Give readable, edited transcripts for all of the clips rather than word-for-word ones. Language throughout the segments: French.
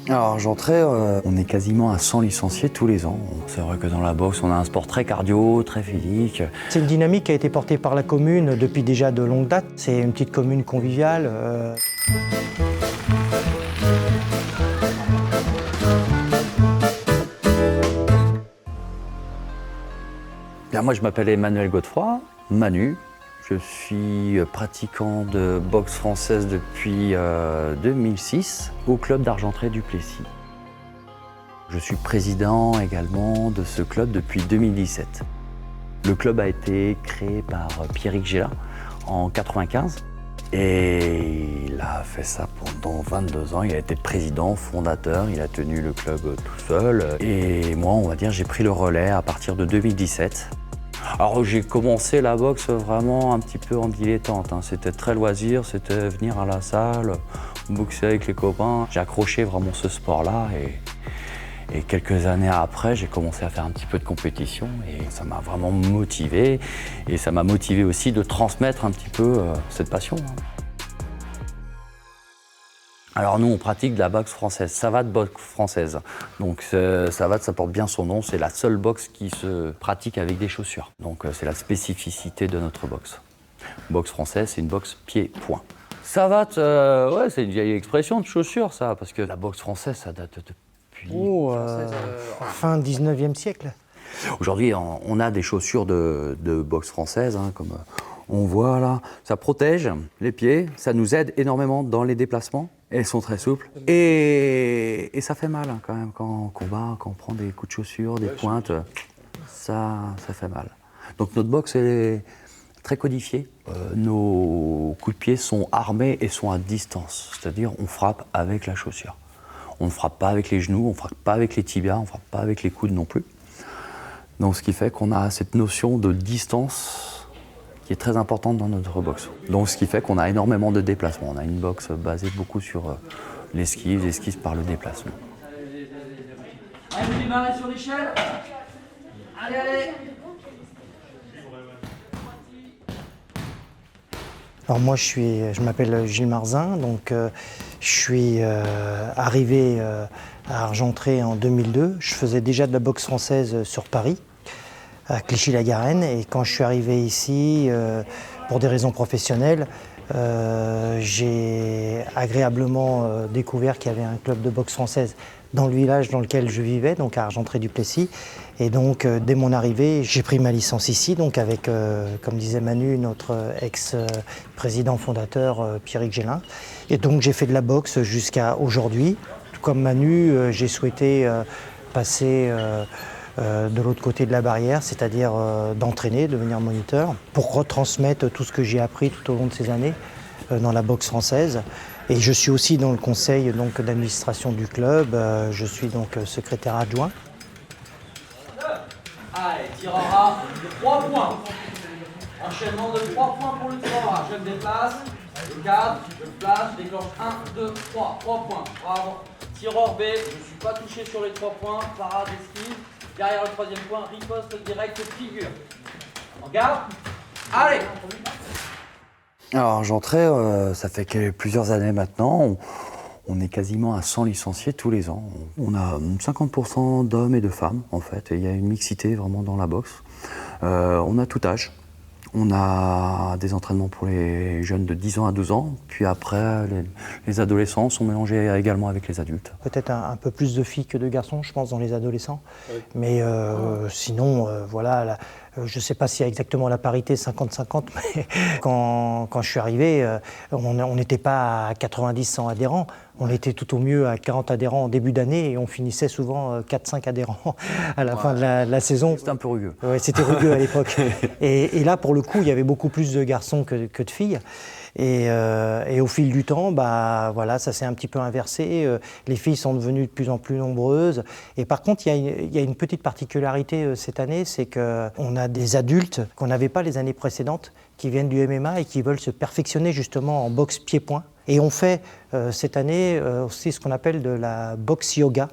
Alors j'entrais, on est quasiment à 100 licenciés tous les ans. C'est vrai que dans la boxe, on a un sport très cardio, très physique. C'est une dynamique qui a été portée par la commune depuis déjà de longue date. C'est une petite commune conviviale. Bien, moi je m'appelle Emmanuel Godefroy, Manu. Je suis pratiquant de boxe française depuis 2006 au club d'Argentré du Plessis. Je suis président également de ce club depuis 2017. Le club a été créé par Pierrick Gélin en 1995 et il a fait ça pendant 22 ans. Il a été président, fondateur, il a tenu le club tout seul. Et moi, on va dire, j'ai pris le relais à partir de 2017. Alors j'ai commencé la boxe vraiment un petit peu en dilettante, hein. C'était très loisir, c'était venir à la salle, boxer avec les copains. J'ai accroché vraiment ce sport-là et quelques années après, j'ai commencé à faire un petit peu de compétition et ça m'a vraiment motivé. Et ça m'a motivé aussi de transmettre un petit peu cette passion, hein. Alors nous, on pratique de la boxe française, savate boxe française. Donc savate, ça porte bien son nom, c'est la seule boxe qui se pratique avec des chaussures. Donc c'est la spécificité de notre boxe. Boxe française, c'est une boxe pied-point. Savate, ouais, c'est une vieille expression de chaussures, ça, parce que la boxe française, ça date depuis... Fin 19e siècle. Aujourd'hui, on a des chaussures de boxe française, hein, comme on voit là. Ça protège les pieds, ça nous aide énormément dans les déplacements. Elles sont très souples et ça fait mal, hein, quand même quand on combat, quand on prend des coups de chaussure, des pointes, ça fait mal. Donc notre boxe est très codifiée. Nos coups de pied sont armés et sont à distance, c'est-à-dire on frappe avec la chaussure. On ne frappe pas avec les genoux, on ne frappe pas avec les tibias, on ne frappe pas avec les coudes non plus. Donc ce qui fait qu'on a cette notion de distance qui est très importante dans notre boxe. Donc ce qui fait qu'on a énormément de déplacements. On a une boxe basée beaucoup sur l'esquive par le déplacement. Allez, vous démarrez sur l'échelle. Allez, allez. Alors moi je m'appelle Gilles Marzin, donc je suis arrivé à Argentré en 2002. Je faisais déjà de la boxe française sur Paris, à Clichy-la-Garenne, et quand je suis arrivé ici, pour des raisons professionnelles, j'ai agréablement découvert qu'il y avait un club de boxe française dans le village dans lequel je vivais, donc à Argentré du Plessis. Et donc, dès mon arrivée, j'ai pris ma licence ici, donc avec, comme disait Manu, notre ex-président fondateur Pierrick Gélin. Et donc, j'ai fait de la boxe jusqu'à aujourd'hui. Tout comme Manu, j'ai souhaité passer de l'autre côté de la barrière, c'est-à-dire d'entraîner, devenir moniteur, pour retransmettre tout ce que j'ai appris tout au long de ces années dans la boxe française. Et je suis aussi dans le conseil d'administration du club, je suis donc secrétaire adjoint. Allez, tir en rat de 3 points. Enchaînement de 3 points pour le tir en rat. Je me déplace, je cadre, je place, je déclenche 1, 2, 3. 3 points. Bravo. Tireur B, je ne suis pas touché sur les 3 points. Parade, esquive. Derrière le 3e point, riposte direct figure. On garde. Allez. Alors j'entrais, ça fait plusieurs années maintenant. On est quasiment à 100 licenciés tous les ans. On a 50% d'hommes et de femmes, en fait. Et il y a une mixité vraiment dans la boxe. On a tout âge. On a des entraînements pour les jeunes de 10 ans à 12 ans. Puis après, les adolescents sont mélangés également avec les adultes. Peut-être un peu plus de filles que de garçons, je pense, dans les adolescents. Oui. Mais sinon, voilà, je ne sais pas s'il y a exactement la parité 50-50, mais quand je suis arrivé, on n'était pas à 90-100 adhérents. On était tout au mieux à 40 adhérents en début d'année et on finissait souvent 4-5 adhérents à la fin de la saison. C'était un peu rugueux. Ouais, c'était rugueux à l'époque. Et là, pour le coup, il y avait beaucoup plus de garçons que de filles. Et au fil du temps, bah, voilà, ça s'est un petit peu inversé. Les filles sont devenues de plus en plus nombreuses. Et par contre, il y a une petite particularité cette année, c'est qu'on a des adultes qu'on n'avait pas les années précédentes, qui viennent du MMA et qui veulent se perfectionner justement en boxe pied-point. Et on fait cette année aussi ce qu'on appelle de la boxe yoga.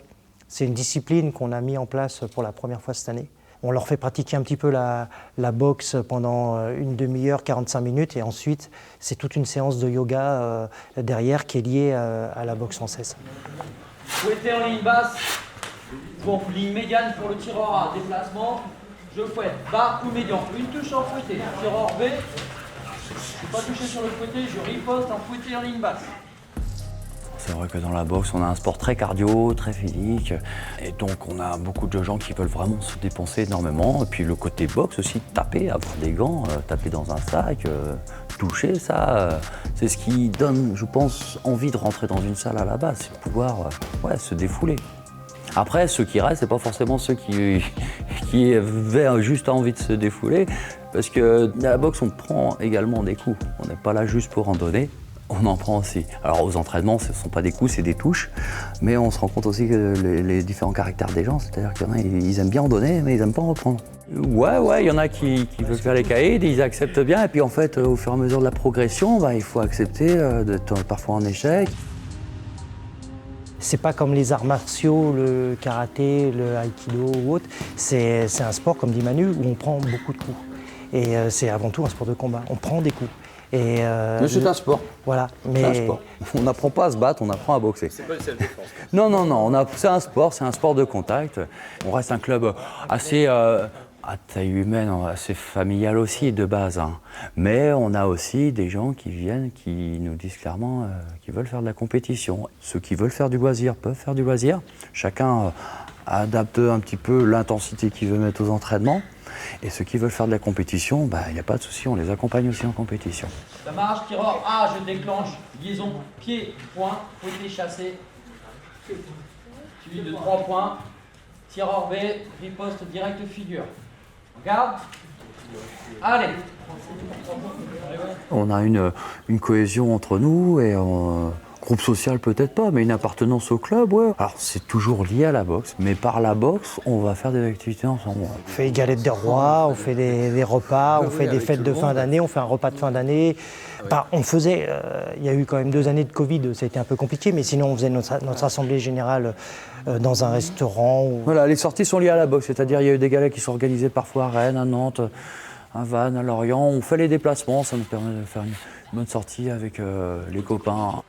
C'est une discipline qu'on a mis en place pour la première fois cette année. On leur fait pratiquer un petit peu la boxe pendant une demi-heure, 45 minutes, et ensuite c'est toute une séance de yoga derrière qui est liée à la boxe française. Fouetter en ligne basse, pour ligne médiane pour le tireur A, déplacement, je fouette, bas ou médian, une touche en fouetté, tireur B, je ne suis pas touché sur le fouetté, je riposte en fouetté en ligne basse. C'est vrai que dans la boxe, on a un sport très cardio, très physique, et donc on a beaucoup de gens qui veulent vraiment se dépenser énormément. Et puis le côté boxe aussi, taper, avoir des gants, taper dans un sac, toucher, ça, c'est ce qui donne, je pense, envie de rentrer dans une salle à la base, c'est pouvoir se défouler. Après, ceux qui restent, c'est pas forcément ceux qui avaient juste envie de se défouler, parce que à la boxe, on prend également des coups. On n'est pas là juste pour en donner. On en prend aussi. Alors aux entraînements, ce ne sont pas des coups, c'est des touches. Mais on se rend compte aussi que les différents caractères des gens, c'est-à-dire qu'il y en a, ils aiment bien en donner, mais ils n'aiment pas en reprendre. Ouais, il y en a qui veulent faire les caïds, ils acceptent bien. Et puis en fait, au fur et à mesure de la progression, il faut accepter d'être parfois en échec. C'est pas comme les arts martiaux, le karaté, le aikido ou autre. C'est un sport, comme dit Manu, où on prend beaucoup de coups. Et c'est avant tout un sport de combat. On prend des coups. Mais c'est un sport. Voilà. C'est un sport. On n'apprend pas à se battre, on apprend à boxer. C'est pas le self-défense. Non, c'est un sport de contact. On reste un club assez à taille humaine, assez familial aussi de base. Hein. Mais on a aussi des gens qui viennent, qui nous disent clairement qu'ils veulent faire de la compétition. Ceux qui veulent faire du loisir peuvent faire du loisir. Chacun adapte un petit peu l'intensité qu'il veut mettre aux entraînements. Et ceux qui veulent faire de la compétition, il n'y a pas de souci, on les accompagne aussi en compétition. Ça marche, tireur A, je déclenche, liaison, pied, point, fouetté, chassé. Suivi de 3 points. Tireur B, riposte, direct figure. Regarde. Allez. On a une cohésion entre nous et groupe social peut-être pas, mais une appartenance au club, ouais. Alors c'est toujours lié à la boxe, mais par la boxe, on va faire des activités ensemble. On fait les galettes des rois, on fait des repas, on fait des fêtes de fin d'année, on fait un repas de fin d'année. On faisait, il y a eu quand même 2 années de Covid, ça a été un peu compliqué, mais sinon on faisait notre assemblée générale dans un restaurant. Voilà, les sorties sont liées à la boxe, c'est-à-dire il y a eu des galas qui sont organisés parfois à Rennes, à Nantes, à Vannes, à Lorient. On fait les déplacements, ça nous permet de faire une bonne sortie avec les copains.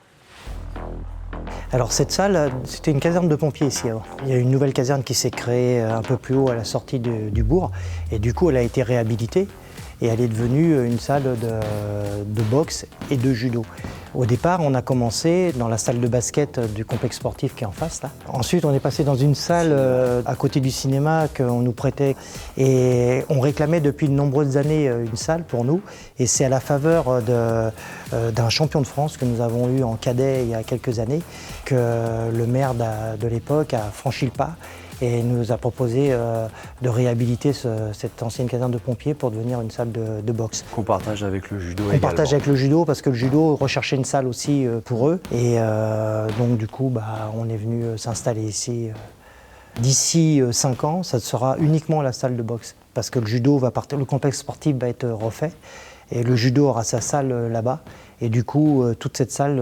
Alors cette salle, c'était une caserne de pompiers ici avant. Il y a une nouvelle caserne qui s'est créée un peu plus haut à la sortie du bourg et du coup elle a été réhabilitée et elle est devenue une salle de boxe et de judo. Au départ, on a commencé dans la salle de basket du complexe sportif qui est en face là. Ensuite, on est passé dans une salle à côté du cinéma qu'on nous prêtait et on réclamait depuis de nombreuses années une salle pour nous. Et c'est à la faveur d'un champion de France que nous avons eu en cadet il y a quelques années que le maire de l'époque a franchi le pas et nous a proposé de réhabiliter cette ancienne caserne de pompiers pour devenir une salle de boxe. Qu'on partage avec le judo également. On partage avec le judo parce que le judo recherchait une salle aussi pour eux. Et donc du coup, on est venu s'installer ici. D'ici 5 ans, ça sera uniquement la salle de boxe parce que le judo va partir, le complexe sportif va être refait et le judo aura sa salle là-bas. Et du coup, toute cette salle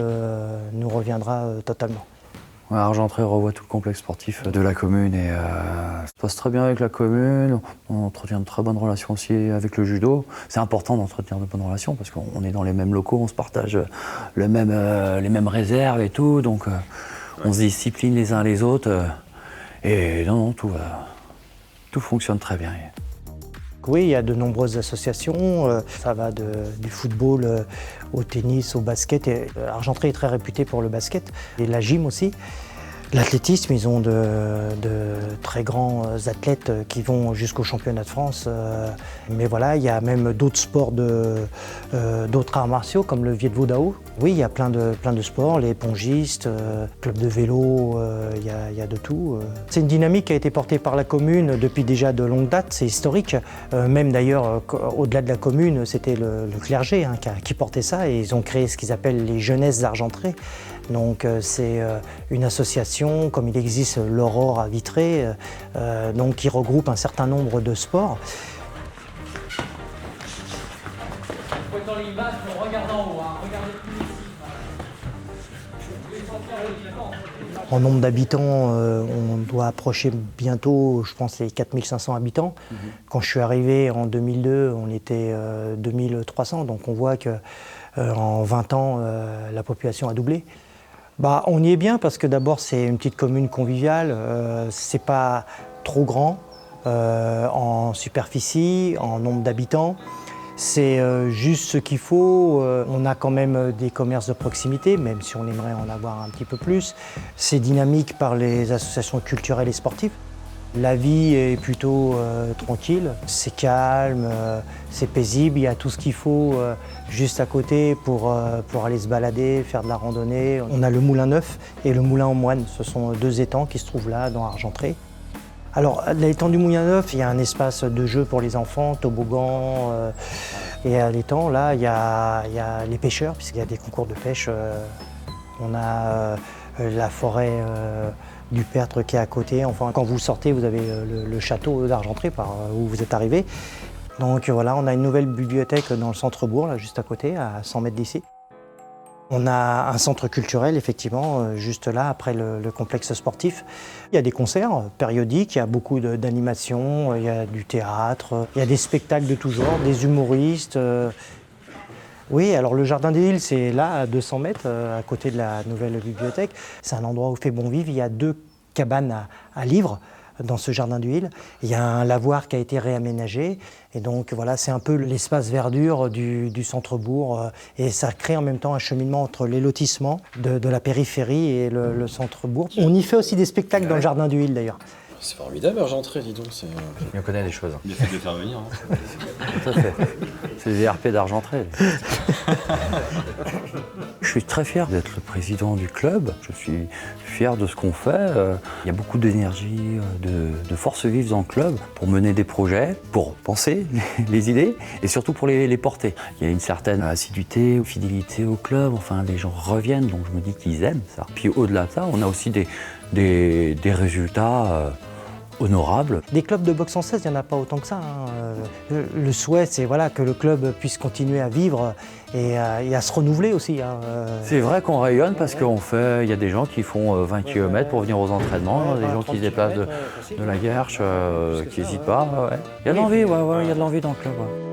nous reviendra totalement. Argentré revoit tout le complexe sportif de la commune et ça se passe très bien avec la commune. On entretient de très bonnes relations aussi avec le judo. C'est important d'entretenir de bonnes relations parce qu'on est dans les mêmes locaux, on se partage les mêmes réserves et tout. Donc on se discipline les uns les autres. Et non, tout fonctionne très bien. Oui, il y a de nombreuses associations. Ça va du football au tennis, au basket. Argentré est très réputé pour le basket et la gym aussi. L'athlétisme, ils ont de très grands athlètes qui vont jusqu'au championnat de France. Mais voilà, il y a même d'autres sports, d'autres arts martiaux comme le Viet Vo Dao. Oui, il y a plein de sports, les pongistes, club de vélo, il y a de tout. C'est une dynamique qui a été portée par la commune depuis déjà de longue date, c'est historique. Même d'ailleurs, au-delà de la commune, c'était le clergé qui portait ça et ils ont créé ce qu'ils appellent les Jeunesses d'Argentré. Donc c'est une association, comme il existe l'Aurore à Vitré, donc qui regroupe un certain nombre de sports. Fouettant ligne basse, mais regarde en haut, regardez plus ici. En nombre d'habitants, on doit approcher bientôt, je pense, les 4500 habitants. Quand je suis arrivé en 2002, on était 2300, donc on voit qu'en 20 ans, la population a doublé. Bah, on y est bien parce que d'abord c'est une petite commune conviviale, c'est pas trop grand en superficie, en nombre d'habitants. C'est juste ce qu'il faut. On a quand même des commerces de proximité, même si on aimerait en avoir un petit peu plus. C'est dynamique par les associations culturelles et sportives. La vie est plutôt tranquille, c'est calme, c'est paisible, il y a tout ce qu'il faut juste à côté pour aller se balader, faire de la randonnée. On a le Moulin Neuf et le Moulin aux Moines, ce sont deux étangs qui se trouvent là dans Argentré. Alors, à l'étang du Moulin Neuf, il y a un espace de jeu pour les enfants, toboggan, et à l'étang, là, il y a les pêcheurs, puisqu'il y a des concours de pêche. On a la forêt du Pertre qui est à côté. Enfin, quand vous sortez, vous avez le château d'Argentré par où vous êtes arrivé. Donc voilà, on a une nouvelle bibliothèque dans le centre-bourg, là, juste à côté, à 100 mètres d'ici. On a un centre culturel, effectivement, juste là, après le complexe sportif. Il y a des concerts périodiques, il y a beaucoup d'animations, il y a du théâtre, il y a des spectacles de tout genre, des humoristes. Oui, alors le Jardin des Îles, c'est là, à 200 mètres, à côté de la nouvelle bibliothèque. C'est un endroit où il fait bon vivre. Il y a 2 cabanes à livres dans ce Jardin du Île. Il y a un lavoir qui a été réaménagé. Et donc voilà, c'est un peu l'espace verdure du centre-bourg. Et ça crée en même temps un cheminement entre les lotissements de la périphérie et le centre-bourg. On y fait aussi des spectacles dans le Jardin du Île, d'ailleurs. C'est formidable, Argentré, dis donc. Il me connaît des choses. Il a fait de les faire venir. Hein. Tout à fait. C'est des RP d'Argentré. Je suis très fier d'être le président du club. Je suis fier de ce qu'on fait. Il y a beaucoup d'énergie, de force vive dans le club pour mener des projets, pour penser les idées et surtout pour les porter. Il y a une certaine assiduité, fidélité au club. Enfin, les gens reviennent, donc je me dis qu'ils aiment ça. Puis au-delà de ça, on a aussi des résultats honorable. Des clubs de boxe française, il n'y en a pas autant que ça. Hein. Le souhait, c'est voilà, que le club puisse continuer à vivre et à se renouveler aussi. Hein. C'est vrai qu'on rayonne parce qu'il y a des gens qui font 20 km pour venir aux entraînements, des gens qui se déplacent de la Guerche, qui n'hésitent pas. Ouais. Il y a de l'envie, il y a de l'envie dans le club. Ouais.